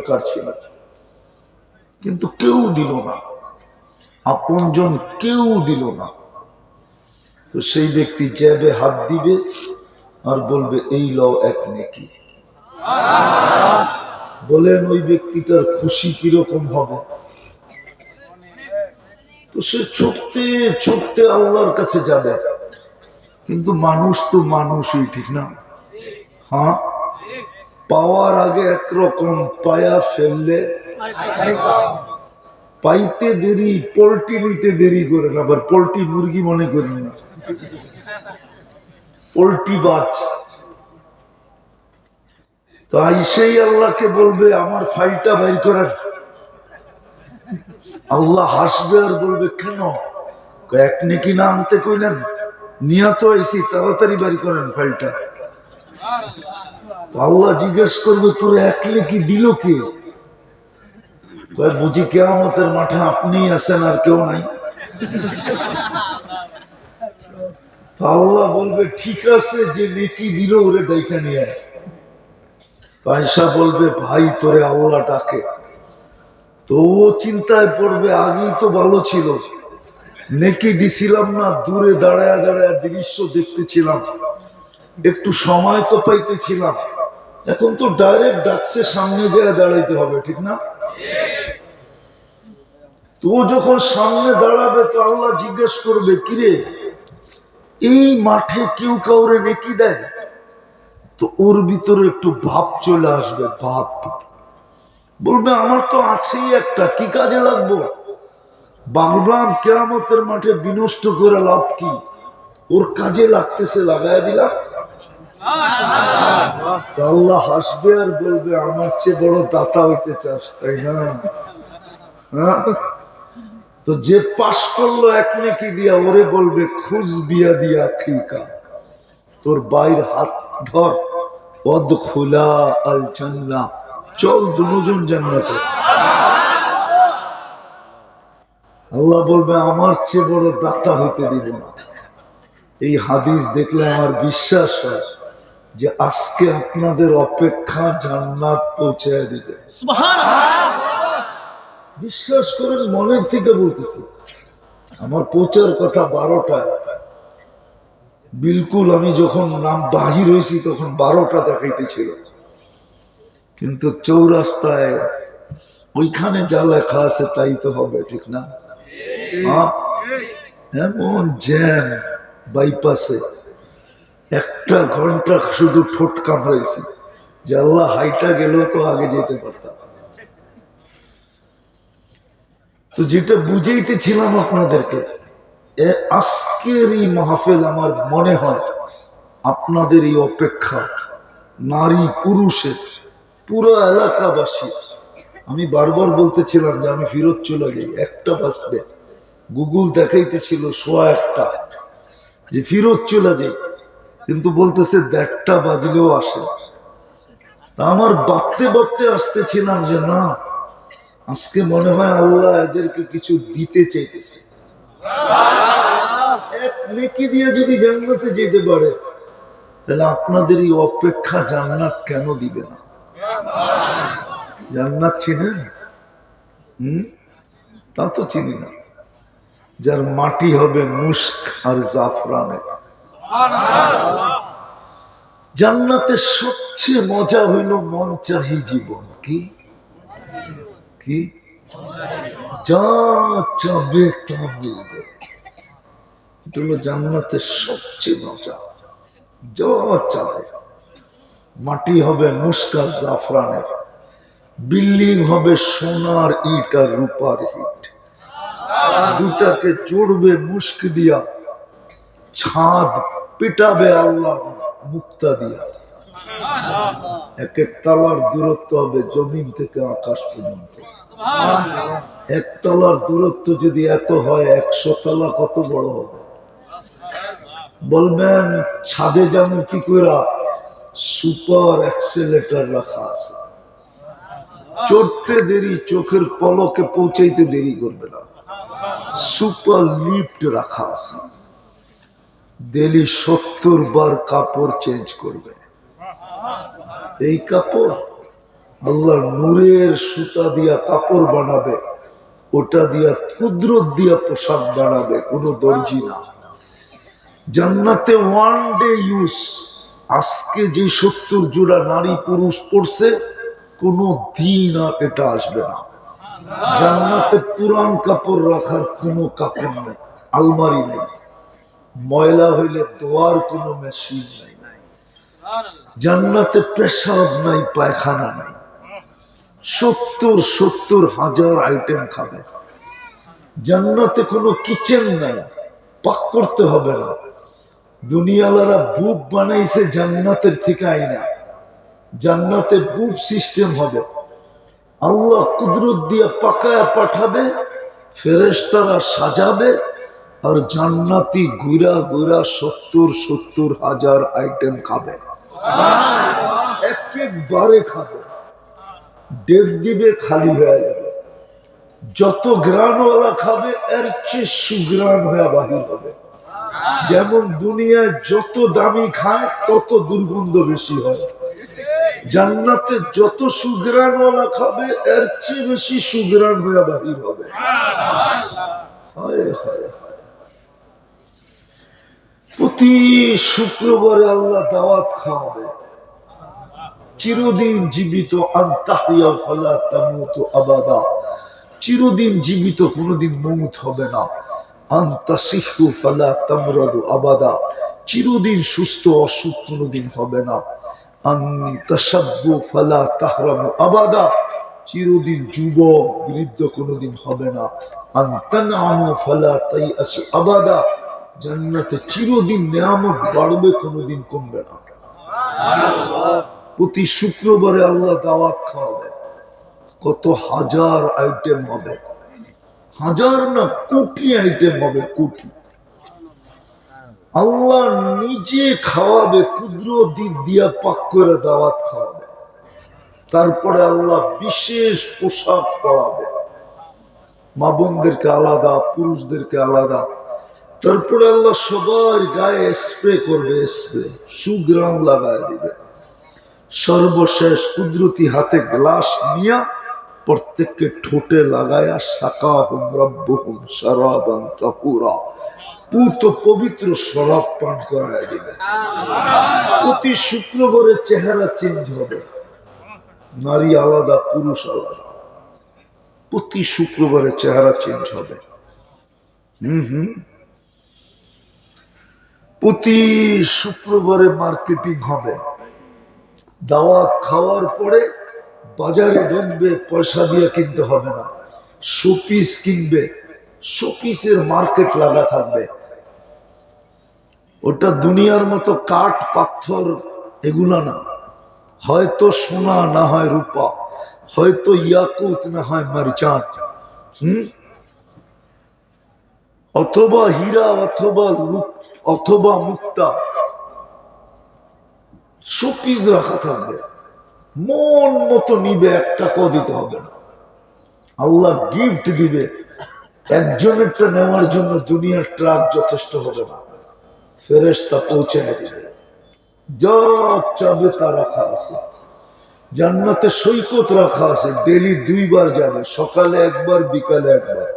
দরকার ছিল, কিন্তু কেউ দিল না, আপনজন কেউ দিল না। তো সেই ব্যক্তি জ্যাবে হাত দিবে আর বলবে এই লও এক নেকি। বলেন ওই ব্যক্তিটার খুশি কিরকম হবে? তো সে ছুটতে ছুটতে আল্লাহর কাছে যাবে, কিন্তু মানুষ তো মানুষই, ঠিক না? হ্যাঁ, পাওয়ার আগে একরকম, পায়া ফেললে পাইতে দেরি, পোল্ট্রি নিতে দেরি করে না। আবার পোল্ট্রি মুরগি মনে করি না, পোল্ট্রি বাজ। তাই সেই আল্লাহকে বলবে আমার ফাইলটা বের করেন। আল্লাহ হাসবে আর বলবে কেন? এক নেকি না আনতে কইলেন, নিয়ে তো এসি, তাড়াতাড়ি বের করেন ফাইলটা। আল্লাহ জিজ্ঞেস করবে তোর এক নেকি দিল কে? বুঝি কিয়ামতের মাঠে আপনি আছেন আর কেউ নাই? আল্লাহ বলবে ঠিক আছে, যে নেকি দিল ওরে ডাইকা নিয়ে আয়। পয়সা বলবে ভাই তোরে আল্লাহ ডাকে। তো চিন্তায় পড়বে আগেই তো ভালো ছিল, নেকি দিছিলাম না, দূরে দাঁড়ায় দাঁড়ায় দৃশ্য দেখতেছিলাম, একটু সময় তো পাইতেছিলাম, এখন তো ডাইরেক্ট ডাকছে সামনে যায় দাঁড়াইতে হবে, ঠিক না? তো যখন সামনে দাঁড়াবে তো আল্লাহ জিজ্ঞেস করবে কিরে এই মাঠে কেউ কাউরে নেকি দেয়? তো ওর ভিতরে একটু ভাব চলে আসবে, ভাব। বলবে আমার তো আছেই একটা, কি কাজে লাগবো? বাগবান কেয়ামতের মাঠে বিনষ্ট করে লাভ কি? ওর কাজে লাগতেছে, লাগাই দিলাম। আল্লাহ হাসবে আর বলবে আমার চেয়ে বড় দাতা হইতে চাস, তাই না? হ্যাঁ, তো যে পাশ করলো এক নেকি দিয়া, ওরে বলবে খুজ বিয়া দিয়া খিকা, তোর বাইর হাত ধর, পদ খোলা আল জান্নাহ, চল দুজন জান্নাতে। আল্লাহ বলবে আমার চেয়ে বড় দাতা হইতে দিব না। এই হাদিস দেখলে আমার বিশ্বাস হয় যে আজকে আপনাদের অপেক্ষা জান্নাত পৌঁছায় দিবে। বিশ্বাস করেন, মনের থেকে বলতেছি। আমার পৌঁছার কথা 12টায়, বিলকুল আমি যখন নাম বাহির হয়েছি তখন 12টা দেখাইতেছিল, কিন্তু চৌরাস্তায় ওইখানে যা লেখা আছে তাই তো হবে, ঠিক না? এমন জ্যাম বাইপাসে, 1 ঘন্টা শুধু ঠোঁট কামড়াইছি যে আল্লাহ হাইটা গেলেও তো আগে যেতে পারতাম। তো যেটা বুঝাইতেছিলাম আপনাদেরকে, আজকের এই মাহফিল আমার মনে হয় আপনাদের এই অপেক্ষা, নারী পুরুষের, পুরো এলাকাবাসী। আমি বারবার বলতেছিলাম যে আমি ফিরত চলে যাই, 1টা বাজবে, গুগল দেখাইতেছিল 1:15, যে ফিরত চলে যাই, কিন্তু বলতেছে 1:30 বাজলেও আসে। আমার ভাবতে ভাবতে আসতেছিলাম যে না, আজকে মনে হয় আল্লাহ এদেরকে কিছু দিতে চাইতেছে। এক নেকি দিয়ে যদি জান্নাতে যেতে পারে, তাহলে আপনাদের এই অপেক্ষা জান্নাত কেন দিবে না? জান্নাত চিনেন? তা তো চিনি না। যার মাটি হবে মুস্ক আর জাফরানে। জান্নাতের সবচেয়ে মজা হইল মন চাহি জীবন। কি কি? যা চাবে তা মিলবে। এটা হলো জান্নাতের সবচেয়ে মজা। যা চাবে। মাটি হবে মুস্ক আর জাফরানের, বিল্ডিং হবে সোনার ইট আর রূপার ইট, দুটাকে জোড়বে মুস্ক দিয়া, ছাদ পিটাবে আল্লাহ মুক্তা দিয়া। 1 তলার দূরত্ব হবে জমিন থেকে আকাশ পর্যন্ত। 1 তলার দূরত্ব যদি এত হয়, 100 তলা কত বড় হবে? বলবেন ছাদে যেমন কি করে সুপার অ্যাক্সেলেটর রাখা আছে, চড়তে দেরি, চোখের পলকে পৌঁছাইতে দেরি করবে না, সুপার লিফট রাখা আছে, ডেলি 70 বার কাপড় চেঞ্জ করবে। এই কাপড় আল্লাহ নূরের সুতা দিয়া কাপড় বানাবে, ওটা দিয়া কুদরত দিয়া পোশাক বানাবে, কোনো দর্জি না। জান্নাতে ওয়ান ডে ইউজ। আজকে যে 70 জোড়া নারী পুরুষ পড়ছে, কোনো দিন আর এটা আসবে না। জান্নাতে পুরান কাপড় রাখার কোনো কাপড় নেই, আলমারি নেই। ময়লা হইলে ধোয়ার কোনো মেশিন নাই। জান্নাতে পেশাব নাই, পায়খানা নাই। 70 হাজার আইটেম খাবে। জান্নাতে কোনো কিচেন নাই, পাক করতে হবে না। দুনিয়ালারা বুপ বানাইছে জান্নাতের থেকে আইনা। জান্নাতে বুপ সিস্টেম হবে। আল্লাহ কুদরত দিয়ে পাকায়া পাঠাবে, ফেরেশতারা সাজাবে, আর জান্নাতি গুইরা গুইরা 70 হাজার আইটেম খাবে। একেবারে খাবে, ডেক দিবে, খালি হয়ে যাবে। যত গ্রানওয়ালা খাবে এর চেয়ে সুগ্রান হয়ে বাহির হবে। যেমন দুনিয়ায় যত দামি খায় তত দুর্গন্ধ বেশি হয়, জান্নাতে যত সুগ্রানওয়ালা খাবে এর চেয়ে বেশি সুগ্রান হয়ে বাহির হবে। হায় হায় হায়। প্রতি শুক্রবারে আল্লাহ দাওয়াত খাওয়াবে। চিরদিন জীবিত, আনতাহিয়া ফালা তামুতু আবাদা। চিরদিন জীবিত, কোনোদিন মৌত হবে না। আনতাসিহু ফালা তামরাদু আবাদা। চিরদিন সুস্থ, অসুখ কোনোদিন হবে না। আনতাশাব্বু ফালা তাহরামু আবাদা। চিরদিন যুবক, বৃদ্ধ কোনোদিন হবে না। আনতানআমু ফালা তাইআসু আবাদা। জান্নাতে চিরদিন নিয়ামত বাড়বে, কোনোদিন কমবে না। প্রতি শুক্রবারে আল্লাহ দাওয়াত খাওয়াবে। কত হাজার আইটেম হবে, হাজার না কোটি আইটেম হবে, কোটি। আল্লাহ নিজে খাওয়াবে, কুদরত দিয়া পাক করে দাওয়াত খাওয়াবে। তারপরে আল্লাহ বিশেষ পোশাক পরাবে, মা বোনদেরকে আলাদা, পুরুষদেরকে আলাদা। তারপরে আল্লাহ সবার গায়ে স্প্রে করবে, স্প্রে সুগ্রাম লাগায় দিবে। সর্বশেষ কুদরতি হাতে গ্লাস নিয়া প্রত্যেককে ঠোঁটে লাগায়া সাকাহুম রাব্বুহুম শারাবান তাহুরা, পূত পবিত্র শরাব পান করায় দিবে। প্রতি শুক্রবারে চেহারা চেঞ্জ হবে, নারী আলাদা, পুরুষ আলাদা। প্রতি শুক্রবারে চেহারা চেঞ্জ হবে। প্রতি শুক্রবারে মার্কেটিং হবে। দাওয়াত খাওয়ার পরে বাজারে ঢুকবে, পয়সা দিয়ে কিনতে হবে না, শোপিস কিনবে। শোপিসের মার্কেট লাগা থাকবে। ওটা দুনিয়ার মতো কাঠ পাথর এগুলা না, হয়তো সোনা না হয় রূপা, হয়তো ইয়াকুত না হয় মারজান, অথবা হীরা, অথবা মুক্তা। শোপিস রাখা থাকবে, মন মতো নিবে, 1 টাকাও দিতে হবে না। আল্লাহ গিফট দিবে। একজনেরটা নেওয়ার জন্য দুনিয়ার ট্রাক যথেষ্ট হবে না, ফেরেশতা পৌঁছায় দিবে। যা চাবে তা রাখা আছে। জান্নাতে সৈকত রাখা আছে, ডেলি 2 বার যাবে, সকালে 1 বার, বিকালে 1 বার।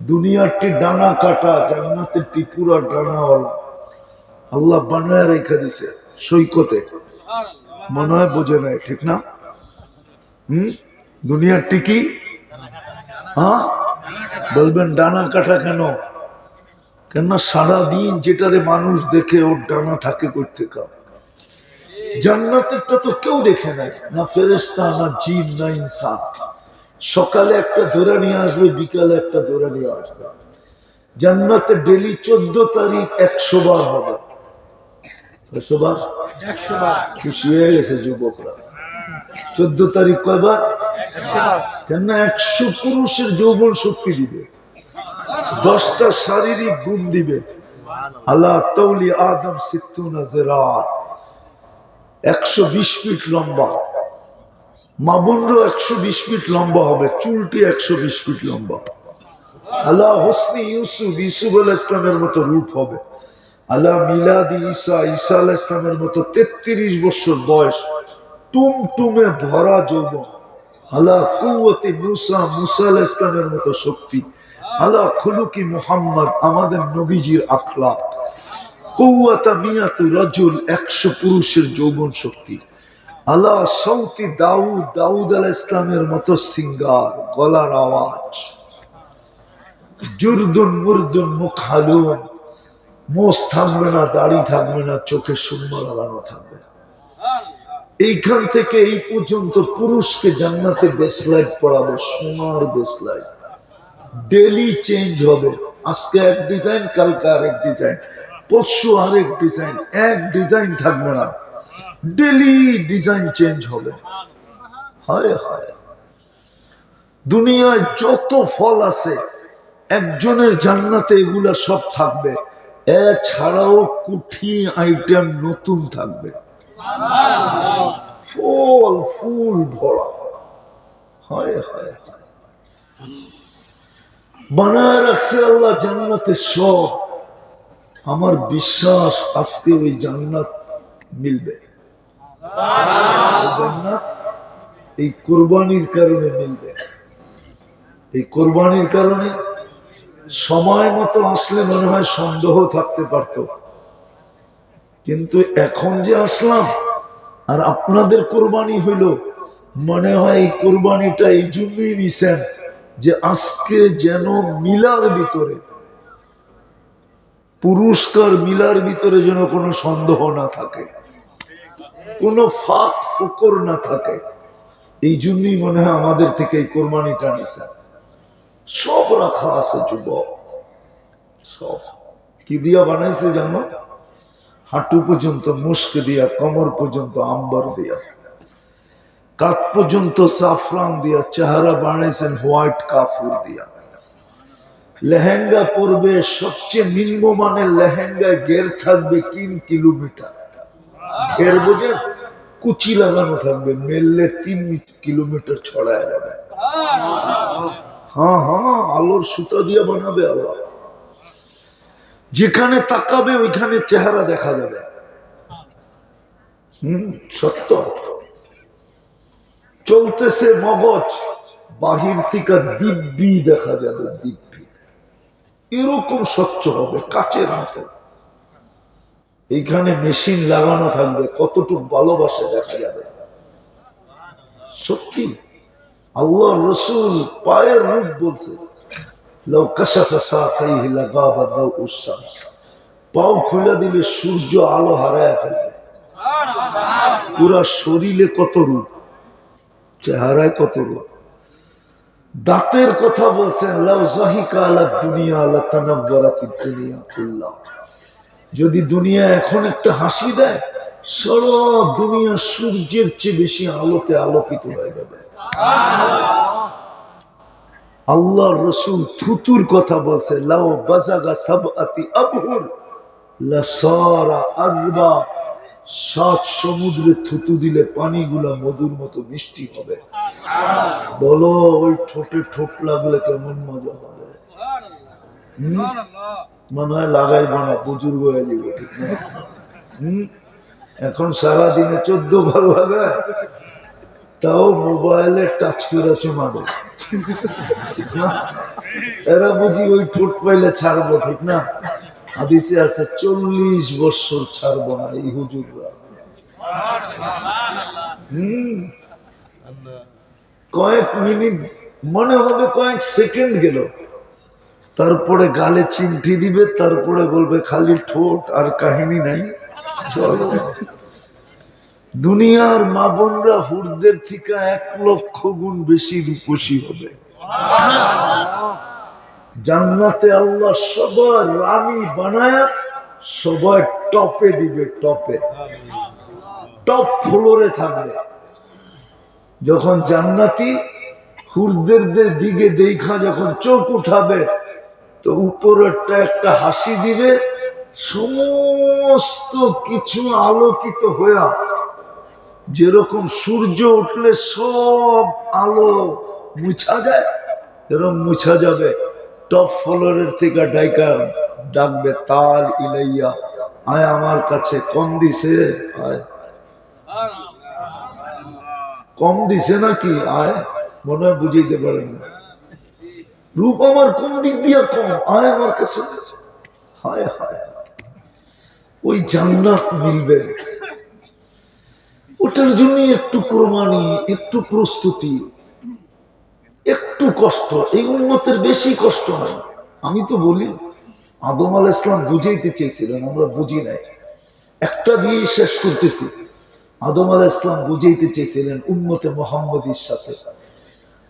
দুনিয়ারটি ডানা কাটা, জান্নাতের ত্রিপুরা ডানাওয়ালা আল্লাহ বানায় রেখে দিছে সৈকতে। মনে হয় বোঝে নাই, ঠিক না? দুনিয়ার টিকি, হ্যাঁ বলবেন ডানা কাটা কেন? কেননা সারাদিন যেটারে মানুষ দেখে ওর ডানা থাকে করতে কা। জান্নাতেরটা তো কেউ দেখে নাই, না ফেরেশতা, না জিন, না ইনসান। সকালে একটা ধরে নিয়ে আসবে, বিকালে একটা ধরে নিয়ে আসবে। জান্নাতে ডেলি 14 তারিখ 100 বার হবে। 100 বার? 100 বার। খুশি হয়ে গেছে যুবকরা। 14 তারিখ কয়বার? 100 বার। কেন? 100 পুরুষের যৌবন শক্তি দিবে, 10টা শারীরিক গুণ দিবে। আল্লাহ তৌলি আদম 60 জিরা, 120 ফিট লম্বা। মা বোনরও 120 ফিট লম্বা হবে, চুলটি 120 ফিট লম্বা। আল্লাহ হোসনি ইউসুফ, ইউসুফ আলাইহিস সালামের মতো রূপ হবে। আল্লাহ মিলাদি ঈসা, ঈসা আলাইহিস সালামের মতো 33 বছর বয়স। টুমটুমে ভরা যৌবন, আলা কুওয়াতি মুসা, মুসা আলাইহিস সালামের মতো শক্তি, আলা খুলুকি মুহাম্মদ, আমাদের নবীজির আখলাক, কুওয়াতা মিয়াতু রাজুল, 100 পুরুষের যৌবন শক্তি, আলা সাউতি দাউদ, দাউদ আলাইহিস সালামের মতো সিঙ্গার, গলার আওয়াজ, জুরদুন মুরদুন মুখালুন, মোষ থাকবে না, দাড়ি থাকবে না, চোখে সুরমা লাগানো থাকবে। এইখান থেকে এই পর্যন্ত পুরুষকে জান্নাতে বেসলাইট পড়াবো, সোনার বেসলাইট, ডেলি চেঞ্জ হবে। আজকে এক ডিজাইন, কালকে আরেক ডিজাইন, পরশু আরেক ডিজাইন, এক ডিজাইন থাকবে না, ডেলি ডিজাইন চেঞ্জ হবে। হায় হায়, দুনিয়ায় যত ফল আছে একজনের জান্নাতে এগুলা সব থাকবে, এছাড়াও কোটি আইটেম নতুন থাকবে, ফল ফুল ভরা। হায় হায় হায়, বানায় রাখছে আল্লাহ জান্নাতে সব। আমার বিশ্বাস আজকে ওই জান্নাত মিলবে, জান্নাত এই কোরবানির কারণে মিলবে। এই কোরবানির কারণে সময় মতো আসলে মনে হয় সন্দেহ থাকতে পারত, কিন্তু এখন যে আসলাম আর আপনাদের কোরবানি হইল, মনে হয় এই কোরবানিটা এই জন্যই নিছেন যে আজকে যেন মিলার ভিতরে, পুরস্কার মিলার ভিতরে যেন কোনো সন্দেহ না থাকে, কোনো ফাঁক ফোকর না থাকে। এই জন্যই মনে হয় আমাদের থেকে এই কোরবানিটা নিছেন। সব রাখা আছে যুবক, সব কি দিয়া বানাইছে জানো? হাঁটু পর্যন্ত মুস্ক দিয়া, কোমর পর্যন্ত আম্বার দিয়া, কাঁধ পর্যন্ত সাফরান দিয়া, চেহারা বানাইছেন হোয়াইট কাফুর দিয়া। লেহেঙ্গা পরবে, সবচেয়ে নিম্নমানের লেহেঙ্গায় ঘের থাকবে 3 কিলোমিটার। ঘের বোঝেন? কুচি লাগানো থাকবে, মেললে 3 কিলোমিটার ছড়ায় যাবে। হ্যাঁ হ্যাঁ, আলোর সুতা দিয়ে বানাবে আল্লাহ, যেখানে তাকাবে ওইখানে চেহারা দেখা যাবে। সত্য। চলতেছে মগজ, বাহির থেকে দিব্যি দেখা যাবে, দিব্যি এরকম স্বচ্ছ হবে, কাচের মতো। এইখানে মেশিন লাগানো থাকবে, কতটুকু ভালোবাসে দেখা যাবে। সত্যি আল্লাহ রসুল পায়ের রূপ বলছে, পাও খুলে দিলে সূর্য আলো হারায় ফেলবে। পুরা শরীরে কত রূপ, চেহারায় কত রূপ। দাঁতের কথা বলছেন, যদি দুনিয়া এখন একটা হাসি দেয়, সারা দুনিয়া সূর্যের চেয়ে বেশি আলোতে আলোকিত হয়ে যাবে। আল্লাহ রসুল থুতুর কথা বলছে, লাউ বাজাগা সাবআতি আবহুর লাসারা আযবা, 7 সমুদ্রে থুতু দিলে পানিগুলা মধুর মতো মিষ্টি হবে। বলো ওই ঠোঁটে ঠোঁট লাগলে কেমন মজা হবে। মনে হয় লাগাইব না, বুজুর্গ হয়ে যাবে, ঠিক না? এখন সারাদিনে 14 বার লাগায়, তাও মোবাইলে টাচ করে চুমাবে। এরা বুঝি ওই ঠোঁট পাইলে ছাড়বো, ঠিক না? হাদিসে আছে 40 বছর ছাড়বো না এই হুজুররা। কয়েক মিনিট মনে হবে, কয়েক সেকেন্ড গেল, তারপরে গালে চিমটি দিবে, তারপরে বলবে খালি ঠোঁট আর কাহিনী নাই। চলো, দুনিয়ার মা বোনরা হুরদের থেকে 1 লক্ষ গুণ বেশি রূপসী হবে। জান্নাতে আল্লাহ সবার রানী বানায়, সবাই টপে দিবে, টপে, টপ ফ্লোরে থাকবে। যখন জান্নাতি হুরদের দিকে দেখা যখন চোখ উঠাবে, তো উপরেরটা একটা হাসি দিবে, সমস্ত কিছু আলোকিত হইয়া, যেরকম সূর্য উঠলে সব আলো মুছা যায়, এরকম মুছা যাবে। টপ ফ্লোরের থেকে ডাকবে, তাল ইলাইয়া, আয় আমার কাছে, কম দিছে, আয়। কম দিছে নাকি? আয় মনে হয় বুঝাইতে পারেন না। রূপ আমার কোন দিক দিয়ে কম? আয় আমার কাছে। হায় হায়, ওই জান্নাত মিলবে, ওটার জন্য একটু কোরবানি, একটু প্রস্তুতি, একটু কষ্ট। এই উম্মতের বেশি কষ্ট নাই। আমি তো বলি আদম আলাইহিস সালাম বুঝাইতে চেয়েছিলেন, আমরা বুঝি নাই। একটা দিয়ে শেষ করতেছি। আদম আলাইহিস সালাম বুঝাইতে চেয়েছিলেন উম্মতে মুহাম্মদীর সাথে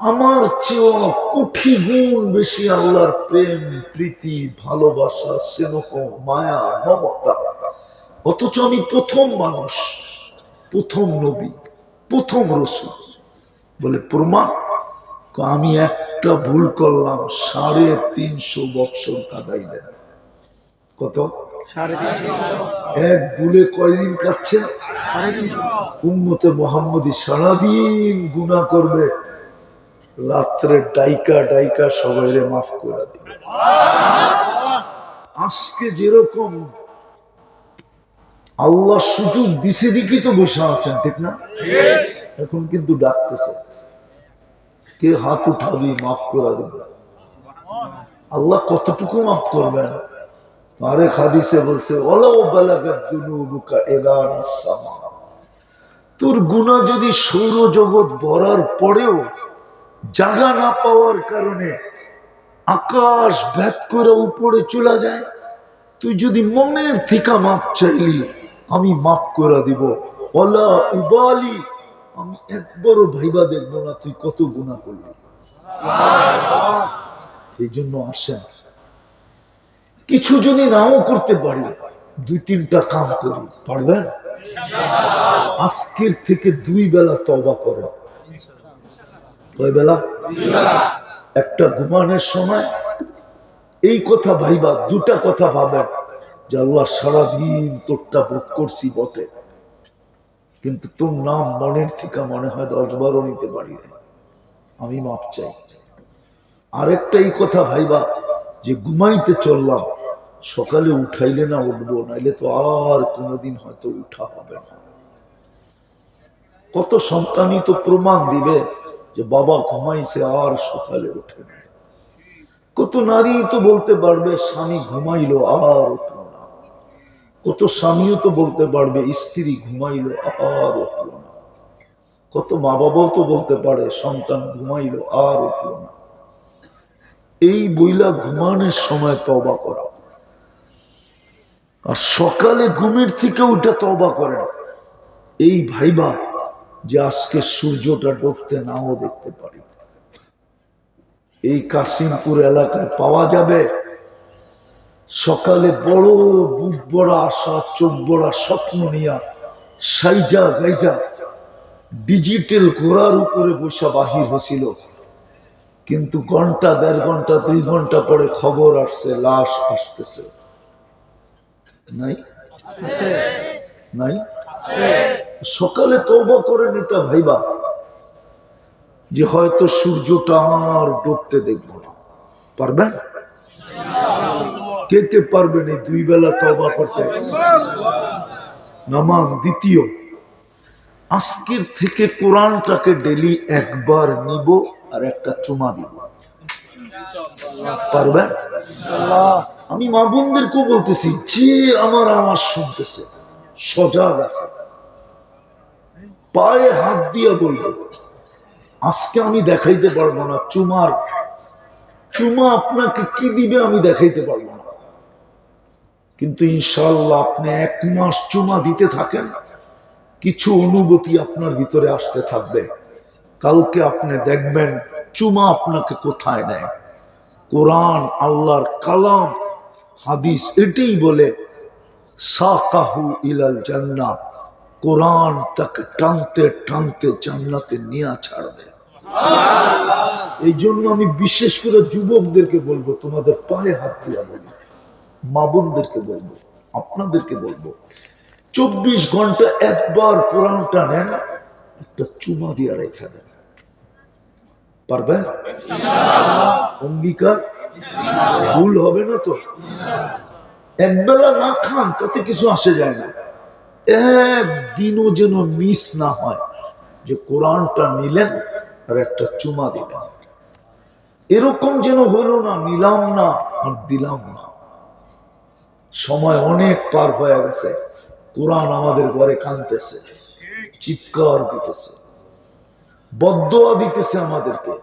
আমার চেয়ে কোটি গুণ বেশি আল্লাহর প্রেম, প্রীতি, ভালোবাসা, স্নেহ, মায়া, মমতা। অথচ আমি প্রথম মানুষ, প্রথম নবী, প্রথম রসূল। বলে প্রমাণ? আমি একটা ভুল করলাম, 350 বৎসর কাঁদাইলেন। কত? এক ভুলে কয়দিন কাঁদছেন? উম্মতে মুহাম্মদী সারাদিন গুনাহ করবে, রাত্রে ডাইকা ডাইকা সবাইরে মাফ করে দিবে। আজকে যেরকম আল্লাহ সুযোগ দিছে দিকে তো বসে আছেন, ঠিক না? এখন কিন্তু ডাকতেছে, কে হাত উঠাবি, মাফ করে দিবে। আল্লাহ কতটুকু মাফ করবেন? আরেক হাদিসে বলছে, ওয়ালাউ বালাগাত যুনুবুকা ইলানাস সামা, তোর গুনাহ যদি সৌরজগৎ ভরার পরেও জায়গা না পাওয়ার কারণে আকাশ ভেদ করে উপরে চলে যায়, তুই যদি মনের থেকে মাপ চাইলি, আমি মাফ করে দিব। ওয়ালা উবালি, আমি একবারও ভাইবা দেখবো না তুই কত গুনাহ করলি। এই জন্য আসেন, কিছু যদি নাও করতে পারি, 2-3টা কাম করি, পারবেন? আজকের থেকে 2 বেলা তওবা করেন। কয় বেলা? একটা ঘুমানোর সময় এই কথা ভাইবা, 2টা কথা ভাবেন যে আল্লাহ সারাদিন তোরটা ভোগ করছি বটে, কিন্তু তোর নাম মনের থেকে মনে হয় 10-12 নিতে পারি না, আমি মাপ চাই। আরেকটা এই কথা ভাইবা যে ঘুমাইতে চললাম, সকালে উঠাইলে না উঠবো, নাইলে তো আর কোনোদিন হয়তো উঠা হবে না। কত সন্তানই তো প্রমাণ দিবে যে বাবা ঘুমাইছে আর সকালে উঠে না। কত নারী তো বলতে পারবে স্বামী ঘুমাইলো আর উঠলো না। কত স্বামীও তো বলতে পারবে স্ত্রী ঘুমাইলো আর উঠলো না। কত মা বাবাও তো বলতে পারে সন্তান ঘুমাইলো আর উঠলো না। এই বইলা ঘুমানোর সময় তওবা করা, আর সকালে ঘুমের থেকে উঠে তওবা করেন। এই ভাইবা যে আজকে সূর্যটা ডুবতে নাও দেখতে পারি। এই কাশিমপুর এলাকায় পাওয়া যাবে সকালে বড় বুক বড় আশা, চোখ বড় স্বপ্ন নিয়া সাইজা গাইজা ডিজিটাল ঘোড়ার উপরে বসা বাহির হয়েছিল, কিন্তু ঘন্টা 1.5 ঘন্টা 2 ঘন্টা পরে খবর আসছে লাশ আসতেছে। নাই নাই? সকালে তওবা করেন এটা ভাইবা যে হয়তো সূর্যটা আর ডুবতে দেখবো না। পারবেন? কে কে পারবেন এই 2 বেলা তওবা করতে? নামাজ দ্বিতীয়, আজকের থেকে কোরআনটাকে ডেলি একবার নিব আর একটা চুমা দিব। পারবেন? আমি মা বোনদেরকেও বলতেছি, যে আমার আওয়াজ শুনতেছে সজাগ আছে, পায়ে হাত দিয়ে বলবো, আজকে আমি দেখাইতে পারবো না চুমা আপনাকে কি দিবে আমি দেখাইতে পারবো না, কিন্তু ইনশাআল্লাহ আপনি 1 মাস চুমা দিতে থাকেন, কিছু অনুভূতি আপনার ভিতরে আসতে থাকবে। কালকে আপনি দেখবেন চুমা আপনাকে কোথায় নেয়। কোরআন, আল্লাহর কালাম, হাদিস এটাই বলে সাকাহু ইলাল জান্নাহ, কোরআন তাকে টানতে টানতে জান্নাতে নিয়ে ছাড়বে। এই জন্য আমি বিশেষ করে যুবকদেরকে বলবো, তোমাদের পায়ে হাত দিয়া বলবো, মা বোনদেরকে বলবো, আপনাদেরকে বলবো, 24 ঘন্টা একবার কোরআনটা নেন, একটা চুমা দিয়া রেখা দেন। পারবেন? অঙ্গীকার? ভুল হবে না তো? একবেলা না খান তাতে কিছু আসে যায় না, একদিনও যেন মিস না হয়। যে কোরআনটা নিলেন আর একটা চুমা দিলেন। এরকম যেন হলো না নিলাম না আর দিলাম না। সময় অনেক পার হয়ে গেছে, কোরআন আমাদের ঘরে কাঁদতেছে, চিৎকার দিতেছে, বদদোয়া দিতেছে আমাদেরকে।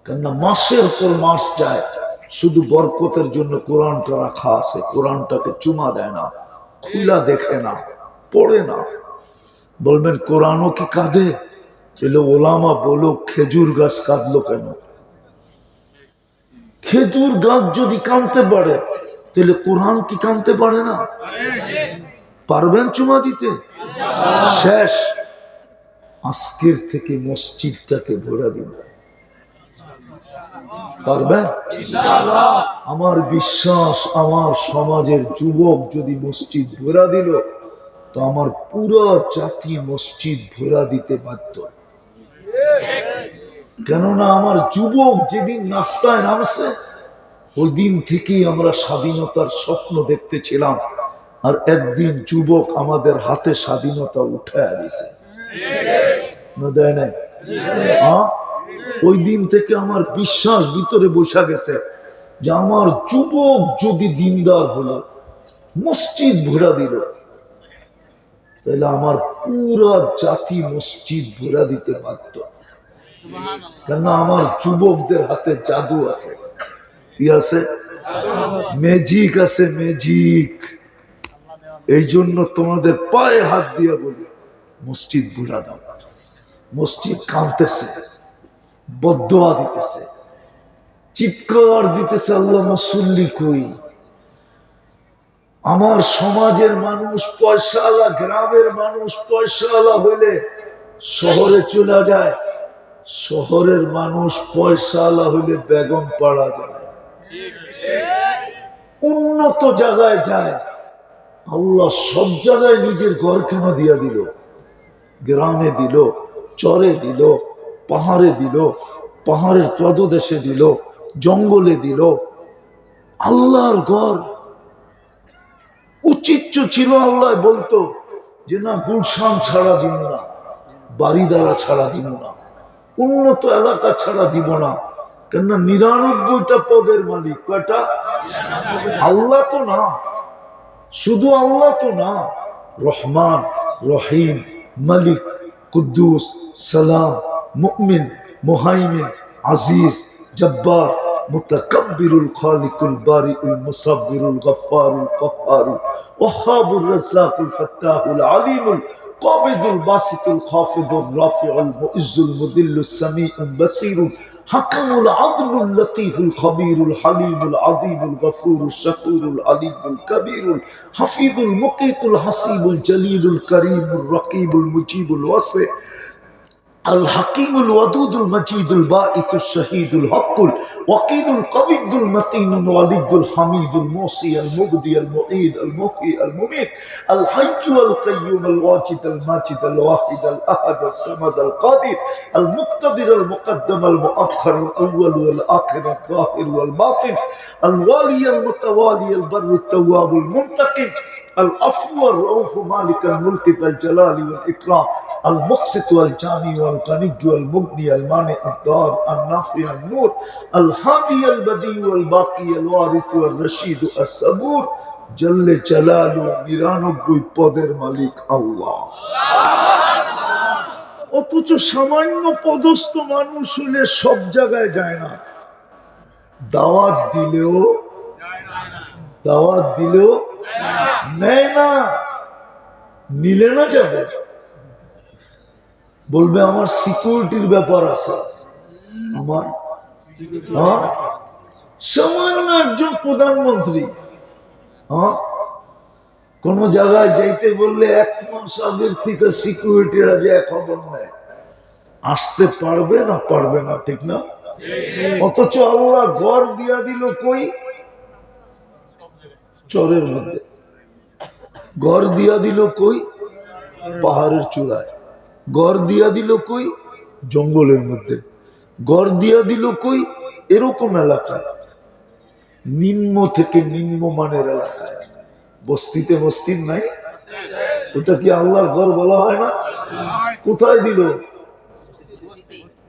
কেননা মাসের পর মাস যায়, শুধু বরকতের জন্য কোরআনটা রাখা আছে, কোরআনটাকে চুমা দেয় না, খুলা দেখে না, পড়ে না। বলবেন কোরআনও কি কাঁদে? তাহলে ওলামা বলো খেজুর গাছ কাঁদলো কেন? খেজুর গাছ যদি কাঁদতে পারে তাহলে কোরআন কি কাঁদতে পারে না? পারবেন চুমা দিতে? শেষ। আজকের থেকে মসজিদটাকে ভরা দিন, পারবেন? আমার বিশ্বাস আমার সমাজের যুবক যদি মসজিদ ভরা দিল তো আমার পুরো জাতি মসজিদ ভরা দিতে বাধ্য। কেননা আমার যুবক যেদিন রাস্তায় নামছে ওই দিন থেকেই আমরা স্বাধীনতার স্বপ্ন দেখতেছিলাম, আর একদিন যুবক আমাদের হাতে স্বাধীনতা উঠায় দিছে না, দেয় নাই? ওই দিন থেকে আমার বিশ্বাস ভিতরে বসা গেছে যে আমার যুবক যদি দিনদার হলো, মসজিদ ভরা দিল, তাহলে আমার পুরো জাতি মসজিদ ভরা দিতে বাধ্য। কেননা আমার যুবকদের হাতে জাদু আছে। কি আছে? ম্যাজিক আছে, ম্যাজিক। এই জন্য তোমাদের পায়ে হাত দিয়ে বলি মসজিদ ভরা দাও। মসজিদ কাঁদতেছে, বদদোয়া দিতেছে, চিৎকার দিতেছে, আল্লাহ মুসল্লি কই? আমার সমাজের মানুষ পয়সাওয়ালা, গ্রামের মানুষ পয়সাওয়ালা হইলে শহরে চলে যায়, শহরের মানুষ পয়সাওয়ালা হইলে বেগম পাড়া যায়, উন্নত জায়গায় যায়। আল্লাহ সব জায়গায় নিজের ঘর কেন দিয়া দিল? গ্রামে দিল, চরে দিল, পাহাড়ে দিল, পাহাড়ের তদদেশে দিল, জঙ্গলে দিল। আল্লাহর ঘর উচিত ছিল আল্লাহ বলতো যে না, গুলশান ছাড়া দিব না, বাড়িদারা ছাড়া দিব না, উন্নত এলাকা ছাড়া দিব না। কেননা ৯৯টা পদের মালিক কয়টা? আল্লাহ তো না, শুধু আল্লাহ তো না, রহমান, রহিম, মালিক, কুদ্দুস, সালাম, মুমিন, মুহাইমিন, আজিজ, জব্বার, মুতাকাব্বিরুল, খালিকুল, বারিউল, মুসাব্বিরুল, গফফারুল, কহ্হারুল, ওয়াহ্হাবুর, রাজ্জাকুল, ফাত্তাহুল, আলিমুল, কাবিদুল, বাসিতুল, খাফিদুর, রাফিউল, মুইজ্জুল, মুদিল্লুস, সামিউল, বাসীরুল, হাকামুল, আদলুল, লতীফুল, খবীরুল, হালিমুল, আযীমুল, গফুরুল, শাকুরুল, আলিমুল, কবীরুল, হাফিজুল, মুকীতুল, হাসিবুল, জলিলুল, করিমুল, রকিবুল, মুজিবুল, ওয়াসি, الحكيم الودود المجيد الباعث الشهيد الحق الوكيل القوي المتين الولي الحميد الموصي المبدي المعيد المحيي المميت الحي القيوم الواجد الماجد الواحد الاحد الصمد القادر المقتدر المقدم المؤخر الاول والاخر الظاهر والباطن الوالي المتوالي البر التواب المنتقم العفو الرؤوف مالك الملك ذا الجلال والاكرام المقسط والجامع والغني والمغني المانع الضار النافع النور الهادي البديع والباقي الوارث والرشيد الصبور جل جلاله ৯৯ পদের মালিক আল্লাহ। অথচ সামান্য পদস্থ মানুষ হলে সব জায়গায় যায় না, দাওয়াত দিলেও নেয় না, নিলে না যাবে, বলবে আমার সিকিউরিটির ব্যাপার আছে। আমার সামান্য একজন প্রধানমন্ত্রী কোন জায়গায় যাইতে বললে ১ মাস আগের থেকে সিকিউরিটিরা যে খবর নেয়, আসতে পারবে না, পারবে না, ঠিক না? অথচ আল্লাহ ঘর দিয়া দিল কই? চরের মধ্যে। ঘর দিয়া দিল কই? পাহাড়ের চূড়ায়। ঘর দিয়া দিল কই? জঙ্গলের মধ্যে। ঘর দিয়া দিল কই? এরকম এলাকায়, নিম্ন থেকে নিম্নমানের এলাকায়। বস্তিতে মসজিদ নাই, ওটা কি আল্লাহর ঘর বলা হয় না? কোথায় দিল?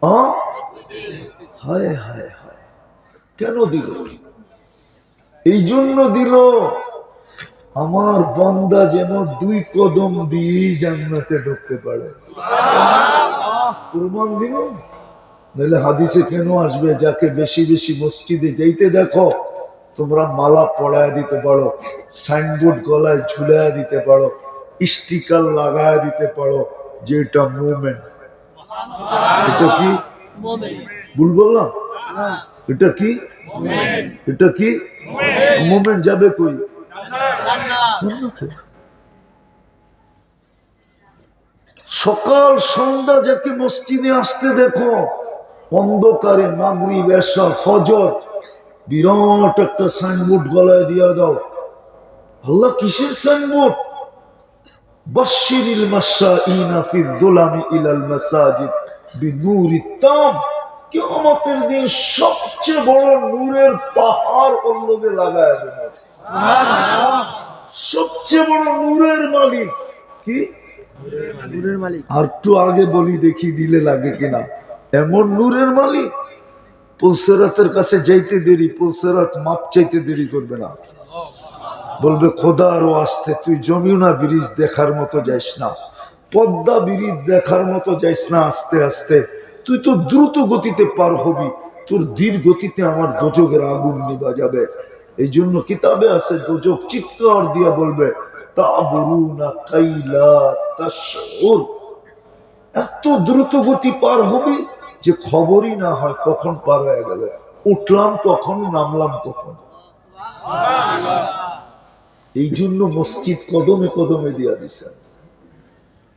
হ্যাঁ, হায় হায় হায়, কেন দিল? এই জন্য দিল আমার বান্দা যেন 2 কদম দিয়ে জান্নাতে ঢুকতে পারে। প্রমাণ দিল, নাহলে হাদিসে কেন আসবে? যাকে বেশি বেশি মসজিদে যাইতে দেখো, তোমরা মালা পড়ায় দিতে পারো, সাইনবোর্ড গলায় ঝুলায় দিতে পারো, স্টিকার লাগায় দিতে পারো যে এটা মুভমেন্ট। এটা কি ভুল বললাম? এটা কি? এটা কি মুভমেন্ট? যাবে কই? সকাল সন্ধ্যা যাকে মসজিদে আসতে দেখো, অন্ধকারে মাগরিব এশা ফজর বিরাট একটা সাইনবোর্ড গলায় দিয়ে দাও। আল্লাহ কিসের সাইনবোর্ড? বাশশিরিল মাশাঈনা ফিয যুলামি ইলাল মাসাজিদ বিনূরিত তাম। কিয়ামতের দিন সবচেয়ে বড় নূরের পাহাড় অল্লগে লাগায় দেব। সুবহানাল্লাহ। সবচেয়ে বড় নূরের মালিক কি? নূরের মালিক। আর একটু আগে বলি দেখি দিলে লাগে কিনা। এমন নূরের মালিক, পুলসেরাতের কাছে যাইতে দেরি, পুলসেরাত মাপ চাইতে দেরি করবে না। বলবে খোদা আরো আসতে, তুই যমুনা ব্রিজ দেখার মতো যাইস না, পদ্মা ব্রিজ দেখার মতো যাইস না, আস্তে আস্তে তুই তো দ্রুত গতিতে পার হবি, তোর ধীর গতিতে আমার দোজখের আগুন নিভা যাবে। এই জন্য কিতাবে আছে দোজখ চিৎকার দিয়া বলবে তাবরুনা কাইলা তাশউর, এত দ্রুত গতি পার হবি যে খবরই না হয় কখন পার হয়ে গেল, উঠলাম কখন, নামলাম কখন। এই জন্য মসজিদ কদমে কদমে দিয়া দিছেন।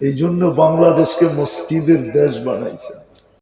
এই জন্য বাংলাদেশকে মসজিদের দেশ বানাইছেন।